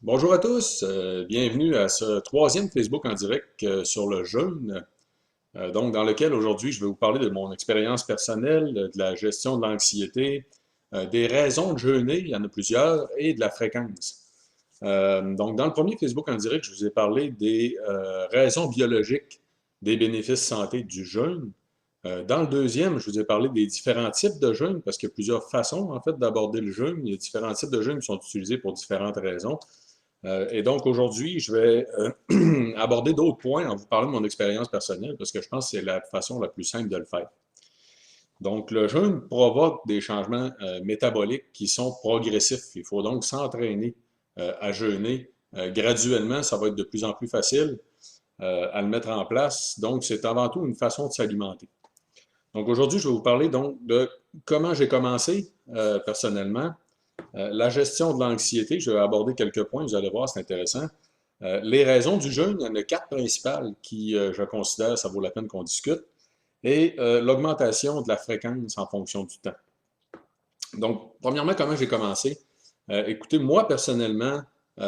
Bonjour à tous, bienvenue à ce troisième Facebook en direct sur le jeûne, donc dans lequel aujourd'hui je vais vous parler de mon expérience personnelle, de la gestion de l'anxiété, des raisons de jeûner, il y en a plusieurs, et de la fréquence. Donc dans le premier Facebook en direct, je vous ai parlé des raisons biologiques des bénéfices santé du jeûne. Dans le deuxième, je vous ai parlé des différents types de jeûne, parce qu'il y a plusieurs façons en fait d'aborder le jeûne. Il y a différents types de jeûne qui sont utilisés pour différentes raisons. Et donc aujourd'hui, je vais aborder d'autres points en vous parlant de mon expérience personnelle parce que je pense que c'est la façon la plus simple de le faire. Donc le jeûne provoque des changements métaboliques qui sont progressifs. Il faut donc s'entraîner à jeûner graduellement. Ça va être de plus en plus facile à le mettre en place. Donc c'est avant tout une façon de s'alimenter. Donc aujourd'hui, je vais vous parler donc de comment j'ai commencé personnellement. La gestion de l'anxiété, je vais aborder quelques points, vous allez voir, c'est intéressant. Les raisons du jeûne, il y en a quatre principales qui, je considère, ça vaut la peine qu'on discute. Et l'augmentation de la fréquence en fonction du temps. Donc, premièrement, comment j'ai commencé? Écoutez, moi, personnellement,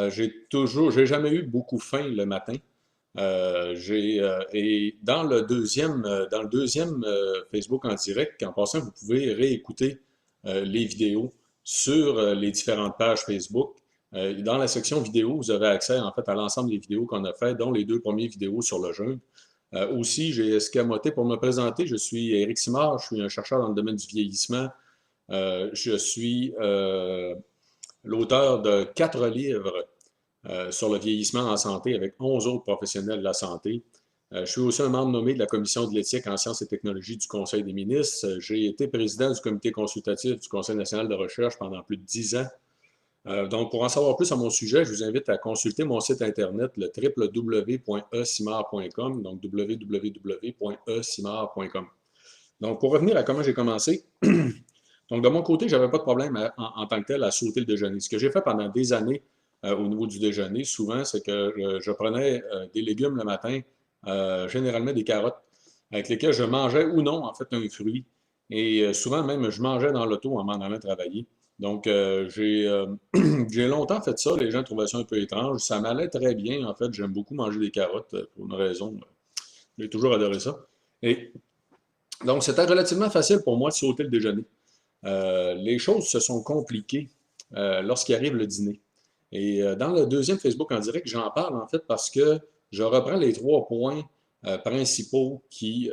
j'ai jamais eu beaucoup faim le matin. Et dans le deuxième Facebook en direct, en passant, vous pouvez réécouter les vidéos sur les différentes pages Facebook. Dans la section vidéo, vous avez accès en fait à l'ensemble des vidéos qu'on a fait, dont les deux premières vidéos sur le jeûne. Aussi, j'ai escamoté pour me présenter. Je suis Éric Simard, je suis un chercheur dans le domaine du vieillissement. Je suis l'auteur de 4 livres sur le vieillissement en santé avec 11 autres professionnels de la santé. Je suis aussi un membre nommé de la Commission de l'éthique en sciences et technologies du Conseil des ministres. J'ai été président du comité consultatif du Conseil national de recherche pendant plus de 10 ans. Donc, pour en savoir plus à mon sujet, je vous invite à consulter mon site internet, le www.esimard.com, donc www.esimard.com. Donc, pour revenir à comment j'ai commencé, donc de mon côté, je n'avais pas de problème en tant que tel à sauter le déjeuner. Ce que j'ai fait pendant des années au niveau du déjeuner, souvent, c'est que je prenais des légumes le matin, généralement des carottes, avec lesquelles je mangeais ou non, en fait, un fruit. Et souvent même, je mangeais dans l'auto en m'en allant travailler. Donc, j'ai longtemps fait ça. Les gens trouvaient ça un peu étrange. Ça m'allait très bien. En fait, j'aime beaucoup manger des carottes pour une raison. J'ai toujours adoré ça. Et donc, c'était relativement facile pour moi de sauter le déjeuner. Les choses se sont compliquées lorsqu'il arrive le dîner. Et dans le deuxième Facebook en direct, j'en parle en fait parce que je reprends les 3 points principaux qui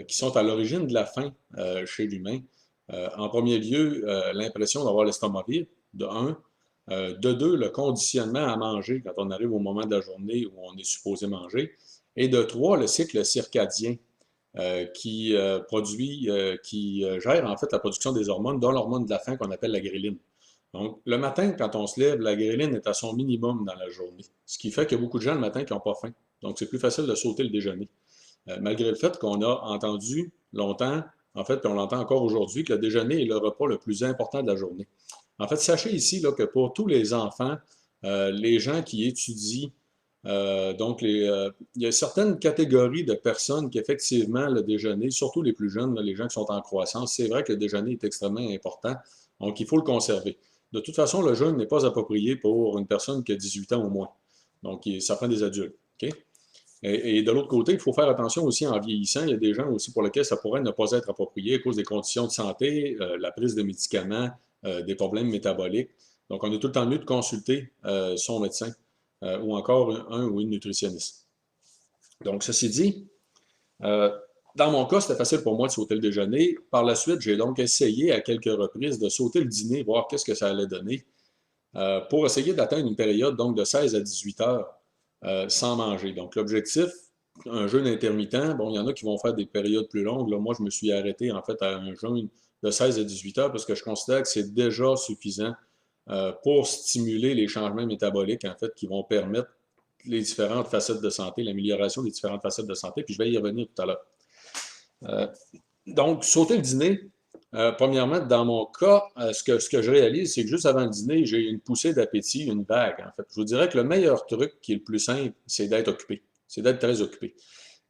sont à l'origine de la faim chez l'humain. En premier lieu, l'impression d'avoir l'estomac vide, de un. De deux, le conditionnement à manger quand on arrive au moment de la journée où on est supposé manger. Et de trois, le cycle circadien qui gère en fait la production des hormones, dont l'hormone de la faim qu'on appelle la gréline. Donc, le matin, quand on se lève, la gréline est à son minimum dans la journée. Ce qui fait qu'il y a beaucoup de gens le matin qui n'ont pas faim. Donc, c'est plus facile de sauter le déjeuner. Malgré le fait qu'on a entendu longtemps, en fait, puis on l'entend encore aujourd'hui, que le déjeuner est le repas le plus important de la journée. En fait, sachez ici là, que pour tous les enfants, les gens qui étudient, il y a certaines catégories de personnes qui, effectivement, le déjeuner, surtout les plus jeunes, là, les gens qui sont en croissance, c'est vrai que le déjeuner est extrêmement important, donc il faut le conserver. De toute façon, le jeûne n'est pas approprié pour une personne qui a 18 ans au moins. Donc, ça prend des adultes. OK? Et de l'autre côté, il faut faire attention aussi en vieillissant. Il y a des gens aussi pour lesquels ça pourrait ne pas être approprié à cause des conditions de santé, la prise de médicaments, des problèmes métaboliques. Donc, on est tout le temps mieux de consulter son médecin ou encore un ou une nutritionniste. Donc, ceci dit, euh, dans mon cas, c'était facile pour moi de sauter le déjeuner. Par la suite, j'ai donc essayé à quelques reprises de sauter le dîner, voir qu'est-ce que ça allait donner, pour essayer d'atteindre une période donc de 16 à 18 heures sans manger. Donc, l'objectif, un jeûne intermittent, bon, il y en a qui vont faire des périodes plus longues. Là, moi, je me suis arrêté en fait à un jeûne de 16 à 18 heures parce que je considère que c'est déjà suffisant pour stimuler les changements métaboliques en fait qui vont permettre les différentes facettes de santé, l'amélioration des différentes facettes de santé, puis je vais y revenir tout à l'heure. Euh, donc, sauter le dîner, premièrement, dans mon cas, ce que je réalise, c'est que juste avant le dîner, j'ai une poussée d'appétit, une vague, en fait. Je vous dirais que le meilleur truc qui est le plus simple, c'est d'être occupé. C'est d'être très occupé.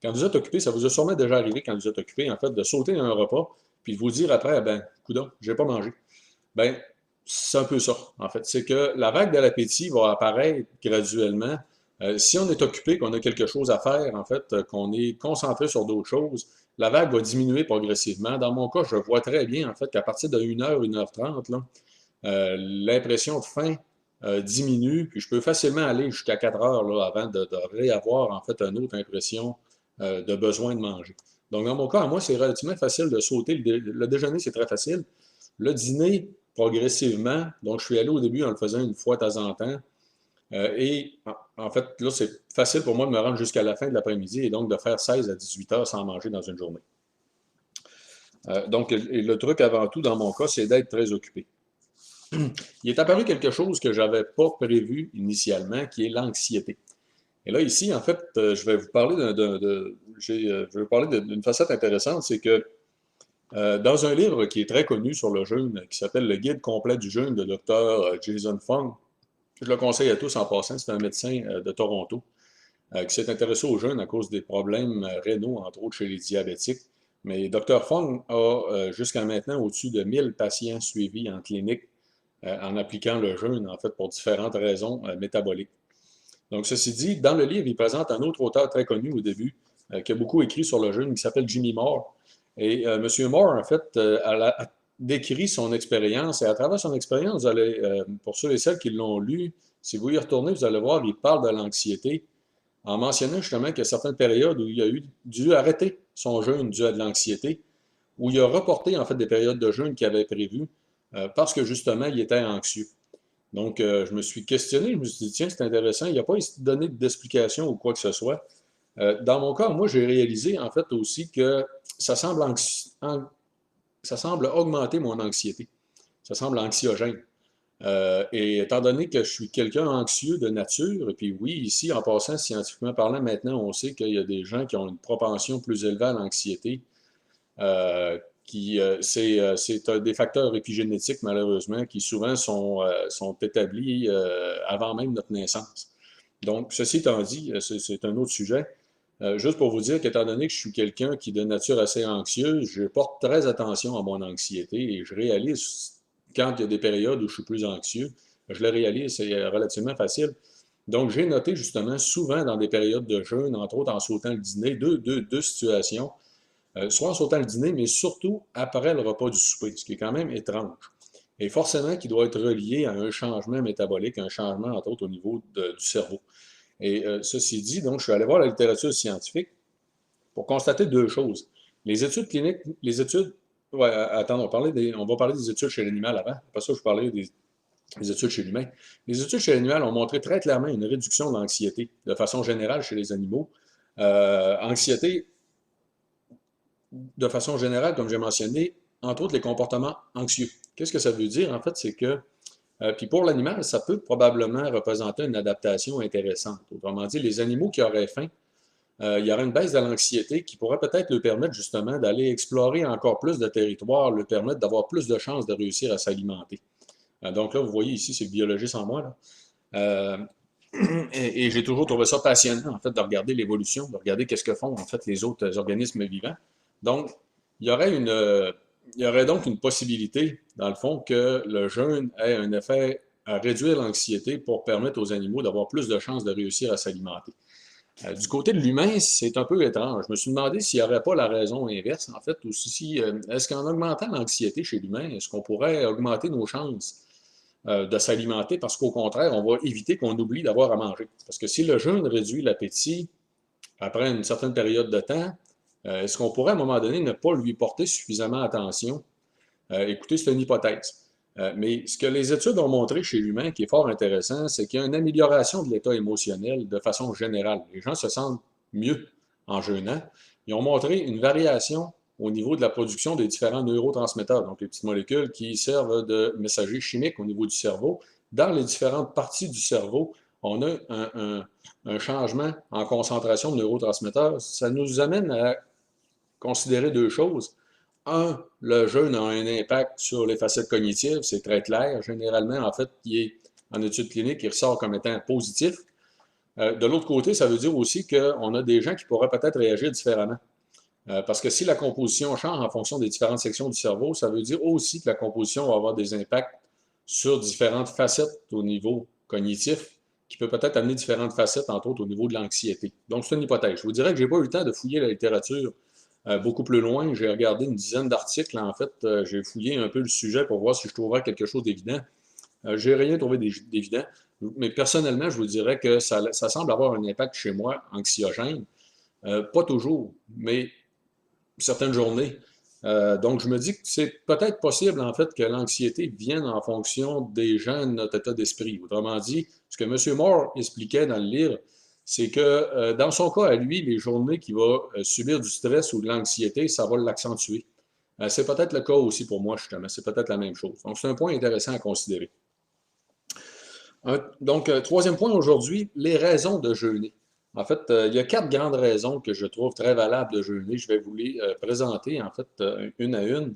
Quand vous êtes occupé, ça vous a sûrement déjà arrivé quand vous êtes occupé, en fait, de sauter un repas, puis de vous dire après, ben, coudonc, j'ai pas mangé. Ben, c'est un peu ça, en fait. C'est que la vague de l'appétit va apparaître graduellement. Si on est occupé, qu'on a quelque chose à faire, en fait, qu'on est concentré sur d'autres choses, la vague va diminuer progressivement. Dans mon cas, je vois très bien, en fait, qu'à partir de 1h, 1h30, là, l'impression de faim diminue, puis je peux facilement aller jusqu'à 4 heures là, avant de réavoir, en fait, une autre impression de besoin de manger. Donc, dans mon cas, à moi, c'est relativement facile de sauter. Le déjeuner, c'est très facile. Le dîner, progressivement, donc je suis allé au début en le faisant une fois de temps en temps. En fait, là, c'est facile pour moi de me rendre jusqu'à la fin de l'après-midi et donc de faire 16 à 18 heures sans manger dans une journée. Donc, le truc avant tout, dans mon cas, c'est d'être très occupé. Il est apparu quelque chose que je n'avais pas prévu initialement, qui est l'anxiété. Et là, ici, en fait, je vais vous parler je vais vous parler d'une facette intéressante, c'est que dans un livre qui est très connu sur le jeûne, qui s'appelle Le Guide complet du jeûne de Dr. Jason Fung, je le conseille à tous en passant, c'est un médecin de Toronto qui s'est intéressé au jeûne à cause des problèmes rénaux, entre autres chez les diabétiques. Mais Dr. Fung a jusqu'à maintenant au-dessus de 1000 patients suivis en clinique en appliquant le jeûne, en fait, pour différentes raisons métaboliques. Donc, ceci dit, dans le livre, il présente un autre auteur très connu au début, qui a beaucoup écrit sur le jeûne, qui s'appelle Jimmy Moore. Et M. Moore, en fait, a décrit son expérience. Et à travers son expérience, vous allez, pour ceux et celles qui l'ont lu, si vous y retournez, vous allez voir, il parle de l'anxiété, en mentionnant justement qu'il y a certaines périodes où il a dû arrêter son jeûne dû à de l'anxiété, où il a reporté en fait des périodes de jeûne qu'il avait prévues, parce que justement, il était anxieux. Donc, je me suis questionné, je me suis dit, tiens, c'est intéressant, il n'a pas donné d'explication ou quoi que ce soit. Dans mon cas, moi, j'ai réalisé en fait aussi que ça semble, ça semble augmenter mon anxiété. Ça semble anxiogène. Et étant donné que je suis quelqu'un anxieux de nature, et puis oui, ici, en passant, scientifiquement parlant, maintenant, on sait qu'il y a des gens qui ont une propension plus élevée à l'anxiété. C'est des facteurs épigénétiques, malheureusement, qui souvent sont établis avant même notre naissance. Donc, ceci étant dit, c'est un autre sujet. Juste pour vous dire qu'étant donné que je suis quelqu'un qui est de nature assez anxieux, je porte très attention à mon anxiété et je réalise quand il y a des périodes où je suis plus anxieux, je le réalise, c'est relativement facile. Donc, j'ai noté justement souvent dans des périodes de jeûne, entre autres en sautant le dîner, deux situations. Soit en sautant le dîner, mais surtout après le repas du souper, ce qui est quand même étrange. Et forcément qui doit être relié à un changement métabolique, un changement, entre autres, au niveau du cerveau. Et ceci dit, donc, je suis allé voir la littérature scientifique pour constater deux choses. Les études cliniques, les études, ouais, attends, on va parler des études chez l'animal avant, après ça, je vais parler des études chez l'humain. Les études chez l'animal ont montré très clairement une réduction de l'anxiété, de façon générale chez les animaux. Anxiété, de façon générale, comme j'ai mentionné, entre autres les comportements anxieux. Qu'est-ce que ça veut dire? En fait, c'est que, puis pour l'animal, ça peut probablement représenter une adaptation intéressante. Autrement dit, les animaux qui auraient faim, il y aurait une baisse de l'anxiété qui pourrait peut-être leur permettre justement d'aller explorer encore plus de territoire, leur permettre d'avoir plus de chances de réussir à s'alimenter. Donc là, vous voyez ici, c'est le biologiste en moi. Là. Et j'ai toujours trouvé ça passionnant, en fait, de regarder l'évolution, de regarder qu'est-ce que font, en fait, les autres organismes vivants. Donc, il y aurait donc une possibilité, dans le fond, que le jeûne ait un effet à réduire l'anxiété pour permettre aux animaux d'avoir plus de chances de réussir à s'alimenter. Du côté de l'humain, c'est un peu étrange. Je me suis demandé s'il n'y aurait pas la raison inverse, en fait, ou si, est-ce qu'en augmentant l'anxiété chez l'humain, est-ce qu'on pourrait augmenter nos chances de s'alimenter parce qu'au contraire, on va éviter qu'on oublie d'avoir à manger. Parce que si le jeûne réduit l'appétit après une certaine période de temps, est-ce qu'on pourrait à un moment donné ne pas lui porter suffisamment attention? Écoutez, c'est une hypothèse. Mais ce que les études ont montré chez l'humain, qui est fort intéressant, c'est qu'il y a une amélioration de l'état émotionnel de façon générale. Les gens se sentent mieux en jeûnant. Ils ont montré une variation au niveau de la production des différents neurotransmetteurs, donc les petites molécules qui servent de messagers chimiques au niveau du cerveau. Dans les différentes parties du cerveau, on a un changement en concentration de neurotransmetteurs. Ça nous amène à considérer deux choses. Un, le jeûne a un impact sur les facettes cognitives, c'est très clair. Généralement, en fait, il est en études cliniques, il ressort comme étant positif. De l'autre côté, ça veut dire aussi qu'on a des gens qui pourraient peut-être réagir différemment. Parce que si la composition change en fonction des différentes sections du cerveau, ça veut dire aussi que la composition va avoir des impacts sur différentes facettes au niveau cognitif, qui peut peut-être amener différentes facettes, entre autres au niveau de l'anxiété. Donc, c'est une hypothèse. Je vous dirais que je n'ai pas eu le temps de fouiller la littérature beaucoup plus loin. J'ai regardé une dizaine d'articles. En fait, j'ai fouillé un peu le sujet pour voir si je trouverais quelque chose d'évident. J'ai rien trouvé d'évident, mais personnellement, je vous dirais que ça semble avoir un impact chez moi anxiogène. Pas toujours, mais certaines journées. Donc, je me dis que c'est peut-être possible, en fait, que l'anxiété vienne en fonction des gens de notre état d'esprit. Autrement dit, ce que M. Moore expliquait dans le livre, c'est que dans son cas à lui, les journées qu'il va subir du stress ou de l'anxiété, ça va l'accentuer. C'est peut-être le cas aussi pour moi, justement. C'est peut-être la même chose. Donc, c'est un point intéressant à considérer. Donc, troisième point aujourd'hui, les raisons de jeûner. En fait, il y a 4 grandes raisons que je trouve très valables de jeûner. Je vais vous les présenter, en fait, une à une.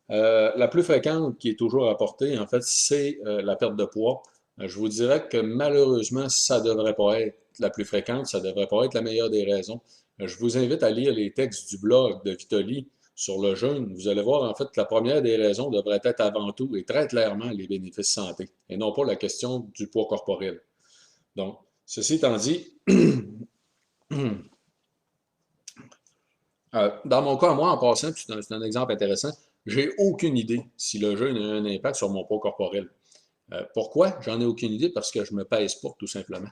La plus fréquente qui est toujours apportée, en fait, c'est la perte de poids. Je vous dirais que malheureusement, ça ne devrait pas être la plus fréquente, ça ne devrait pas être la meilleure des raisons. Je vous invite à lire les textes du blog de Vitoli sur le jeûne. Vous allez voir, en fait, que la première des raisons devrait être avant tout et très clairement les bénéfices santé, et non pas la question du poids corporel. Donc, ceci étant dit, dans mon cas, moi, en passant, c'est un exemple intéressant, j'ai aucune idée si le jeûne a un impact sur mon poids corporel. Pourquoi? J'en ai aucune idée parce que je me pèse pas, tout simplement.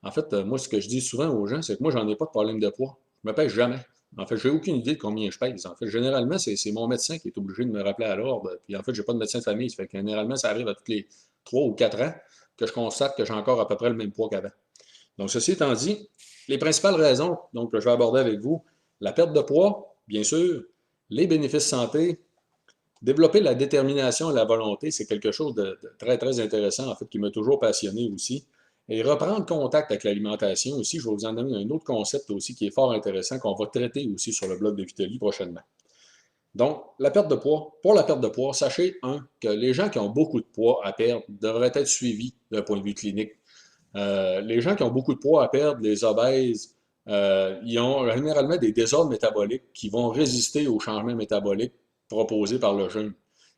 En fait, moi, ce que je dis souvent aux gens, c'est que moi, j'en ai pas de problème de poids. Je me pèse jamais. En fait, j'ai aucune idée de combien je pèse. En fait, généralement, c'est mon médecin qui est obligé de me rappeler à l'ordre. Puis en fait, j'ai pas de médecin de famille. Ça fait que généralement, ça arrive à tous les 3 ou 4 ans que je constate que j'ai encore à peu près le même poids qu'avant. Donc, ceci étant dit, les principales raisons donc, que je vais aborder avec vous, la perte de poids, bien sûr, les bénéfices santé, développer la détermination et la volonté, c'est quelque chose de très, très intéressant, en fait, qui m'a toujours passionné aussi. Et reprendre contact avec l'alimentation aussi, je vais vous en donner un autre concept aussi qui est fort intéressant, qu'on va traiter aussi sur le blog de Vitali prochainement. Donc, la perte de poids. Pour la perte de poids, sachez, que les gens qui ont beaucoup de poids à perdre devraient être suivis d'un point de vue clinique. Les gens qui ont beaucoup de poids à perdre, les obèses, ils ont généralement des désordres métaboliques qui vont résister aux changements métaboliques proposés par le jeûne.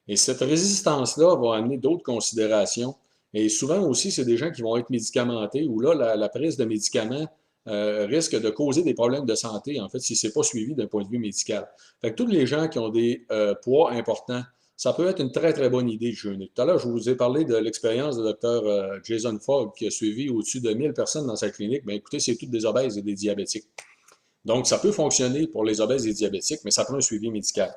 Et cette résistance-là va amener d'autres considérations. Et souvent aussi, c'est des gens qui vont être médicamentés, où là, la prise de médicaments risque de causer des problèmes de santé, en fait, si ce n'est pas suivi d'un point de vue médical. Fait que tous les gens qui ont des poids importants, ça peut être une très, très bonne idée de jeûner. Tout à l'heure, je vous ai parlé de l'expérience du docteur Jason Fogg qui a suivi au-dessus de 1000 personnes dans sa clinique. Bien, écoutez, c'est toutes des obèses et des diabétiques. Donc, ça peut fonctionner pour les obèses et les diabétiques, mais ça prend un suivi médical.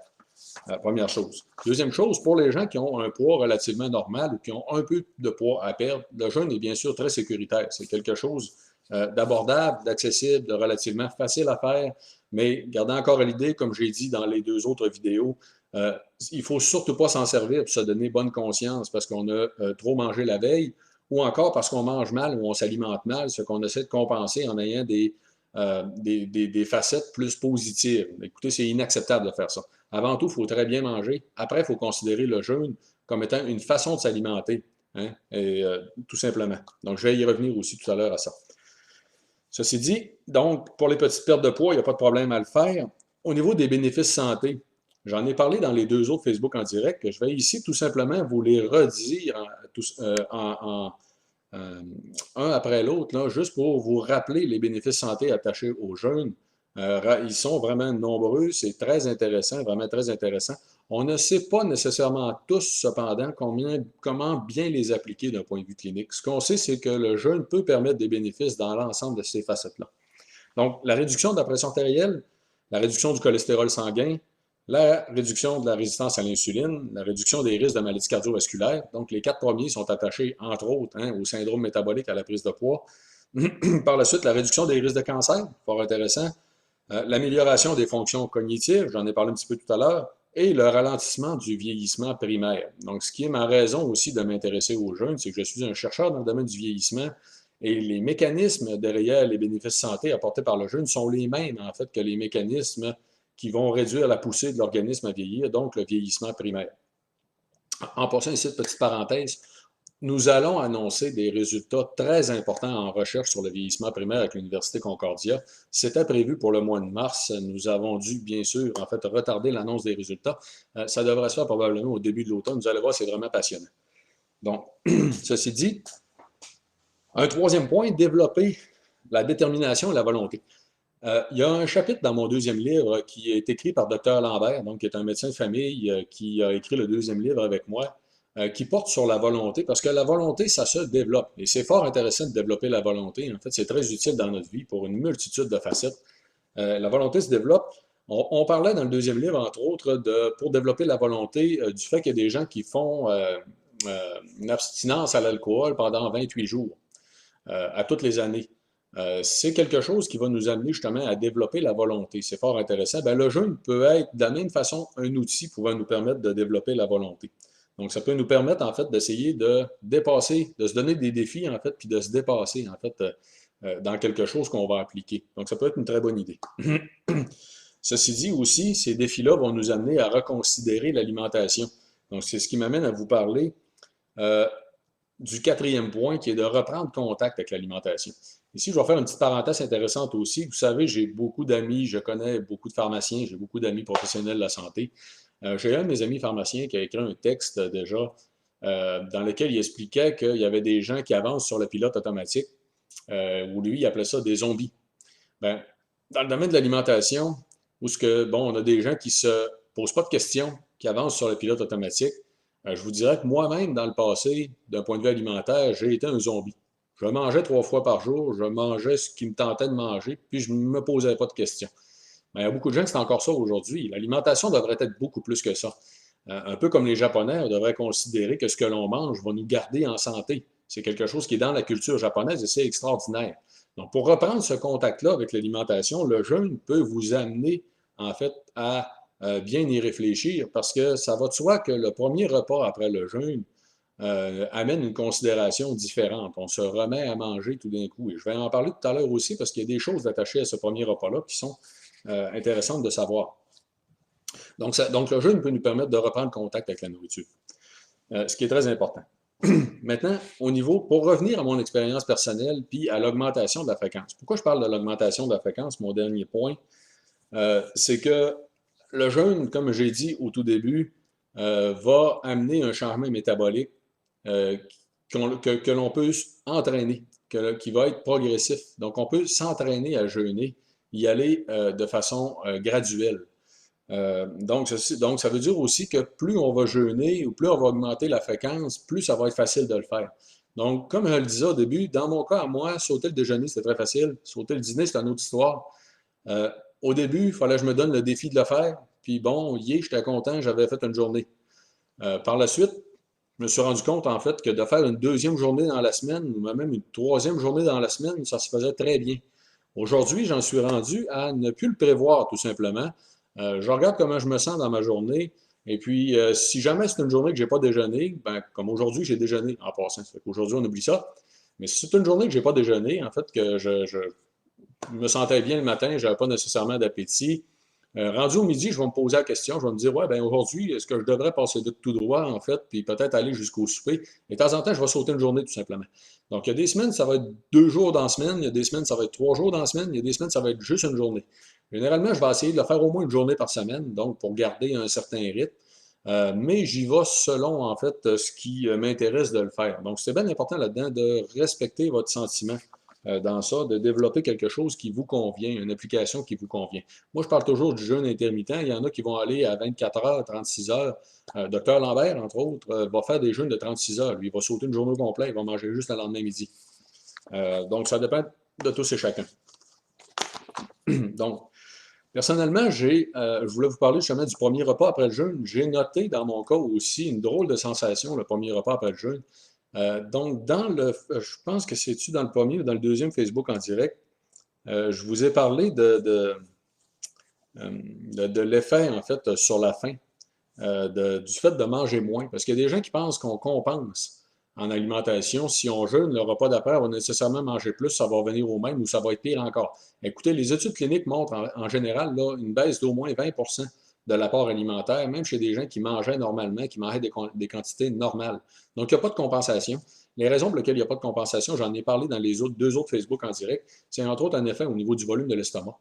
Première chose. Deuxième chose, pour les gens qui ont un poids relativement normal ou qui ont un peu de poids à perdre, le jeûne est bien sûr très sécuritaire. C'est quelque chose d'abordable, d'accessible, de relativement facile à faire, mais gardez encore à l'idée, comme j'ai dit dans les 2 autres vidéos, il ne faut surtout pas s'en servir pour se donner bonne conscience parce qu'on a trop mangé la veille ou encore parce qu'on mange mal ou on s'alimente mal, ce qu'on essaie de compenser en ayant des facettes plus positives. Écoutez, c'est inacceptable de faire ça. Avant tout, il faut très bien manger. Après, il faut considérer le jeûne comme étant une façon de s'alimenter, hein, et, tout simplement. Donc, je vais y revenir aussi tout à l'heure à ça. Ceci dit, donc, pour les petites pertes de poids, il n'y a pas de problème à le faire. Au niveau des bénéfices santé, j'en ai parlé dans les 2 autres Facebook en direct, que je vais ici tout simplement vous les redire un après l'autre, là, juste pour vous rappeler les bénéfices santé attachés aux jeûne. Ils sont vraiment nombreux, c'est très intéressant, vraiment très intéressant. On ne sait pas nécessairement tous, cependant, comment bien les appliquer d'un point de vue clinique. Ce qu'on sait, c'est que le jeûne peut permettre des bénéfices dans l'ensemble de ces facettes-là. Donc, la réduction de la pression artérielle, la réduction du cholestérol sanguin, la réduction de la résistance à l'insuline, la réduction des risques de maladies cardiovasculaires. Donc, les 4 premiers sont attachés, entre autres, hein, au syndrome métabolique, à la prise de poids. Par la suite, la réduction des risques de cancer, fort intéressant. L'amélioration des fonctions cognitives, j'en ai parlé un petit peu tout à l'heure, et le ralentissement du vieillissement primaire. Donc, ce qui est ma raison aussi de m'intéresser aux jeunes, c'est que je suis un chercheur dans le domaine du vieillissement et les mécanismes derrière les bénéfices santé apportés par le jeûne sont les mêmes, en fait, que les mécanismes qui vont réduire la poussée de l'organisme à vieillir, donc le vieillissement primaire. En passant ici, petite parenthèse, nous allons annoncer des résultats très importants en recherche sur le vieillissement primaire avec l'Université Concordia. C'était prévu pour le mois de mars. Nous avons dû, bien sûr, en fait, retarder l'annonce des résultats. Ça devrait se faire probablement au début de l'automne. Vous allez voir, c'est vraiment passionnant. Donc, ceci dit, un troisième point, développer la détermination et la volonté. Il y a un chapitre dans mon deuxième livre qui est écrit par Dr Lambert, donc qui est un médecin de famille qui a écrit le deuxième livre avec moi, qui porte sur la volonté, parce que la volonté, ça se développe. Et c'est fort intéressant de développer la volonté. En fait, c'est très utile dans notre vie pour une multitude de facettes. La volonté se développe. On parlait dans le deuxième livre, entre autres, pour développer la volonté, du fait qu'il y a des gens qui font une abstinence à l'alcool pendant 28 jours à toutes les années. C'est quelque chose qui va nous amener justement à développer la volonté. C'est fort intéressant. Bien, le jeûne peut être de la même façon un outil pouvant nous permettre de développer la volonté. Donc, ça peut nous permettre en fait d'essayer de dépasser, de se donner des défis en fait, puis de se dépasser en fait dans quelque chose qu'on va appliquer. Donc, ça peut être une très bonne idée. Ceci dit aussi, ces défis-là vont nous amener à reconsidérer l'alimentation. Donc, c'est ce qui m'amène à vous parler du quatrième point qui est de reprendre contact avec l'alimentation. Ici, je vais faire une petite parenthèse intéressante aussi. Vous savez, j'ai beaucoup d'amis, je connais beaucoup de pharmaciens, j'ai beaucoup d'amis professionnels de la santé. J'ai un de mes amis pharmaciens qui a écrit un texte déjà dans lequel il expliquait qu'il y avait des gens qui avancent sur le pilote automatique, où lui, il appelait ça des zombies. Ben, dans le domaine de l'alimentation, où ce que, bon, on a des gens qui se posent pas de questions, qui avancent sur le pilote automatique, je vous dirais que moi-même, dans le passé, d'un point de vue alimentaire, j'ai été un zombie. Je mangeais 3 fois par jour, je mangeais ce qui me tentait de manger, puis je ne me posais pas de questions. Mais il y a beaucoup de gens qui c'est encore ça aujourd'hui. L'alimentation devrait être beaucoup plus que ça. Un peu comme les Japonais, on devrait considérer que ce que l'on mange va nous garder en santé. C'est quelque chose qui est dans la culture japonaise et c'est extraordinaire. Donc, pour reprendre ce contact-là avec l'alimentation, le jeûne peut vous amener, en fait, à bien y réfléchir parce que ça va de soi que le premier repas après le jeûne amène une considération différente. On se remet à manger tout d'un coup. Et je vais en parler tout à l'heure aussi parce qu'il y a des choses attachées à ce premier repas-là qui sont intéressantes de savoir. Donc, le jeûne peut nous permettre de reprendre contact avec la nourriture, ce qui est très important. Maintenant, pour revenir à mon expérience personnelle, puis à l'augmentation de la fréquence. Pourquoi je parle de l'augmentation de la fréquence? Mon dernier point, c'est que le jeûne, comme j'ai dit au tout début, va amener un changement métabolique que l'on peut entraîner, qui va être progressif. Donc, on peut s'entraîner à jeûner, y aller de façon graduelle. Donc, ça veut dire aussi que plus on va jeûner ou plus on va augmenter la fréquence, plus ça va être facile de le faire. Donc, comme je le disais au début, dans mon cas, à moi, sauter le déjeuner, c'était très facile. Sauter le dîner, c'est une autre histoire. Au début, il fallait que je me donne le défi de le faire. Puis bon, j'étais content, j'avais fait une journée. Par la suite, je me suis rendu compte, en fait, que de faire une deuxième journée dans la semaine, ou même une troisième journée dans la semaine, ça se faisait très bien. Aujourd'hui, j'en suis rendu à ne plus le prévoir, tout simplement. Je regarde comment je me sens dans ma journée. Et puis, si jamais c'est une journée que je n'ai pas déjeuné, ben, comme aujourd'hui, j'ai déjeuné en passant. Aujourd'hui, on oublie ça. Mais si c'est une journée que je n'ai pas déjeuné, en fait, que je me sentais bien le matin, je n'avais pas nécessairement d'appétit. Rendu au midi, je vais me poser la question, je vais me dire, ouais, ben aujourd'hui, est-ce que je devrais passer de tout droit, en fait, puis peut-être aller jusqu'au souper? Et de temps en temps, je vais sauter une journée, tout simplement. Donc, il y a des semaines, ça va être 2 jours dans la semaine, il y a des semaines, ça va être 3 jours dans la semaine, il y a des semaines, ça va être juste une journée. Généralement, je vais essayer de le faire au moins une journée par semaine, donc pour garder un certain rythme. Mais j'y vais selon, en fait, ce qui m'intéresse de le faire. Donc, c'est bien important là-dedans de respecter votre sentiment dans ça, de développer quelque chose qui vous convient, une application qui vous convient. Moi, je parle toujours du jeûne intermittent. Il y en a qui vont aller à 24 heures, 36 heures. Dr Lambert, entre autres, va faire des jeûnes de 36 heures. Lui, il va sauter une journée au complet, il va manger juste le lendemain midi. Donc, ça dépend de tous et chacun. Donc, personnellement, je voulais vous parler justement du premier repas après le jeûne. J'ai noté dans mon cas aussi une drôle de sensation, le premier repas après le jeûne. Donc, je pense que c'est-tu dans le premier ou dans le deuxième Facebook en direct, je vous ai parlé de l'effet, en fait, sur la faim, du fait de manger moins. Parce qu'il y a des gens qui pensent qu'on compense en alimentation. Si on jeûne, le repas d'après, on va nécessairement manger plus, ça va revenir au même ou ça va être pire encore. Écoutez, les études cliniques montrent en général là, une baisse d'au moins 20% de l'apport alimentaire, même chez des gens qui mangeaient normalement, qui mangeaient des quantités normales. Donc, il n'y a pas de compensation. Les raisons pour lesquelles il n'y a pas de compensation, j'en ai parlé dans les deux autres Facebook en direct, c'est entre autres un effet au niveau du volume de l'estomac.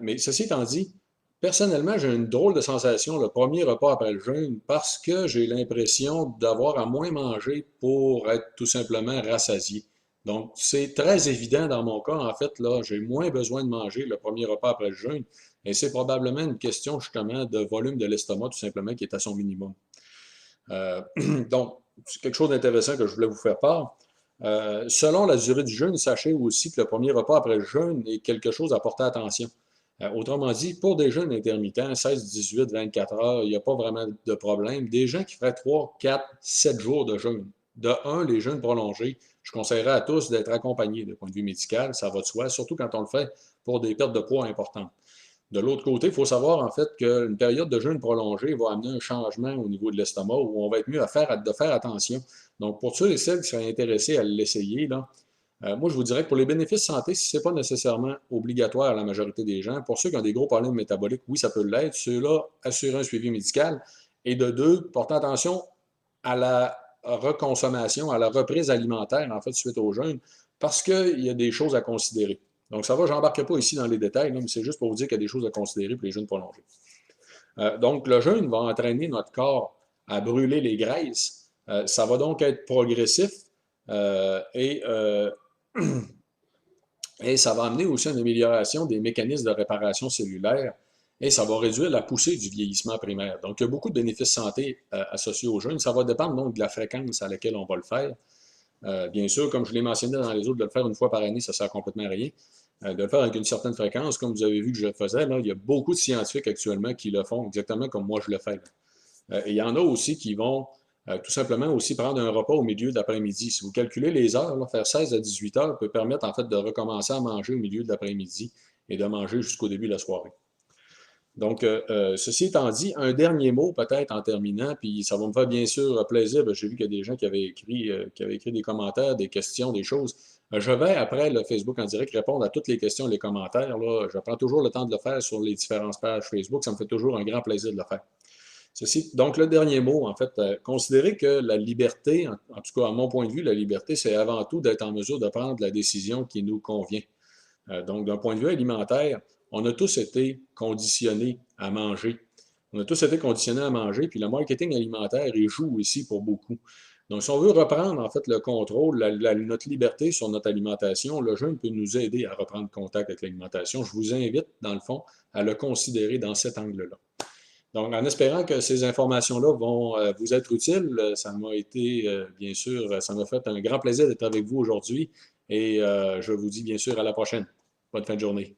Mais ceci étant dit, Personnellement, j'ai une drôle de sensation le premier repas après le jeûne parce que j'ai l'impression d'avoir à moins manger pour être tout simplement rassasié. Donc, c'est très évident dans mon cas. En fait, là, j'ai moins besoin de manger le premier repas après le jeûne et c'est probablement une question justement de volume de l'estomac tout simplement qui est à son minimum. Euh, donc, c'est quelque chose d'intéressant que je voulais vous faire part. Selon la durée du jeûne, sachez aussi que le premier repas après le jeûne est quelque chose à porter attention. Autrement dit, pour des jeûnes intermittents, 16, 18, 24 heures, il n'y a pas vraiment de problème. Des gens qui feraient 3, 4, 7 jours de jeûne. De un, les jeûnes prolongés, je conseillerais à tous d'être accompagnés de point de vue médical, ça va de soi, surtout quand on le fait pour des pertes de poids importantes. De l'autre côté, il faut savoir en fait qu'une période de jeûne prolongée va amener un changement au niveau de l'estomac où on va être mieux de faire attention. Donc, pour ceux et celles qui seraient intéressés à l'essayer, là, moi, je vous dirais que pour les bénéfices santé, ce n'est pas nécessairement obligatoire à la majorité des gens. Pour ceux qui ont des gros problèmes métaboliques, oui, ça peut l'être. Ceux-là, assurer un suivi médical. Et de deux, porter attention à la reconsommation, à la reprise alimentaire, en fait, suite au jeûne, parce qu'il y a des choses à considérer. Donc, ça va, je n'embarquerai pas ici dans les détails, là, mais c'est juste pour vous dire qu'il y a des choses à considérer pour les jeûnes prolongés. Donc, le jeûne va entraîner notre corps à brûler les graisses. Ça va donc être progressif et et ça va amener aussi une amélioration des mécanismes de réparation cellulaire et ça va réduire la poussée du vieillissement primaire. Donc, il y a beaucoup de bénéfices santé associés au jeûne. Ça va dépendre donc de la fréquence à laquelle on va le faire. Bien sûr, comme je l'ai mentionné dans les autres, de le faire une fois par année, ça ne sert complètement à rien. De le faire avec une certaine fréquence, comme vous avez vu que je le faisais, là, il y a beaucoup de scientifiques actuellement qui le font exactement comme moi je le fais. Et il y en a aussi qui vont tout simplement aussi prendre un repas au milieu de l'après-midi. Si vous calculez les heures, là, faire 16 à 18 heures peut permettre en fait de recommencer à manger au milieu de l'après-midi et de manger jusqu'au début de la soirée. Donc, ceci étant dit, un dernier mot peut-être en terminant, puis ça va me faire bien sûr plaisir, j'ai vu qu'il y a des gens qui avaient écrit des commentaires, des questions, des choses. Je vais, après le Facebook en direct, répondre à toutes les questions et les commentaires. Là. Je prends toujours le temps de le faire sur les différentes pages Facebook. Ça me fait toujours un grand plaisir de le faire. Ceci, donc, le dernier mot, en fait, considérez que la liberté, en tout cas à mon point de vue, la liberté, c'est avant tout d'être en mesure de prendre la décision qui nous convient. Donc, d'un point de vue alimentaire, on a tous été conditionnés à manger. On a tous été conditionnés à manger, puis le marketing alimentaire, il joue ici pour beaucoup. Donc, si on veut reprendre en fait le contrôle, notre liberté sur notre alimentation, le jeûne peut nous aider à reprendre contact avec l'alimentation. Je vous invite, dans le fond, à le considérer dans cet angle-là. Donc, en espérant que ces informations-là vont vous être utiles, ça m'a été, bien sûr, ça m'a fait un grand plaisir d'être avec vous aujourd'hui et je vous dis bien sûr à la prochaine. Bonne fin de journée.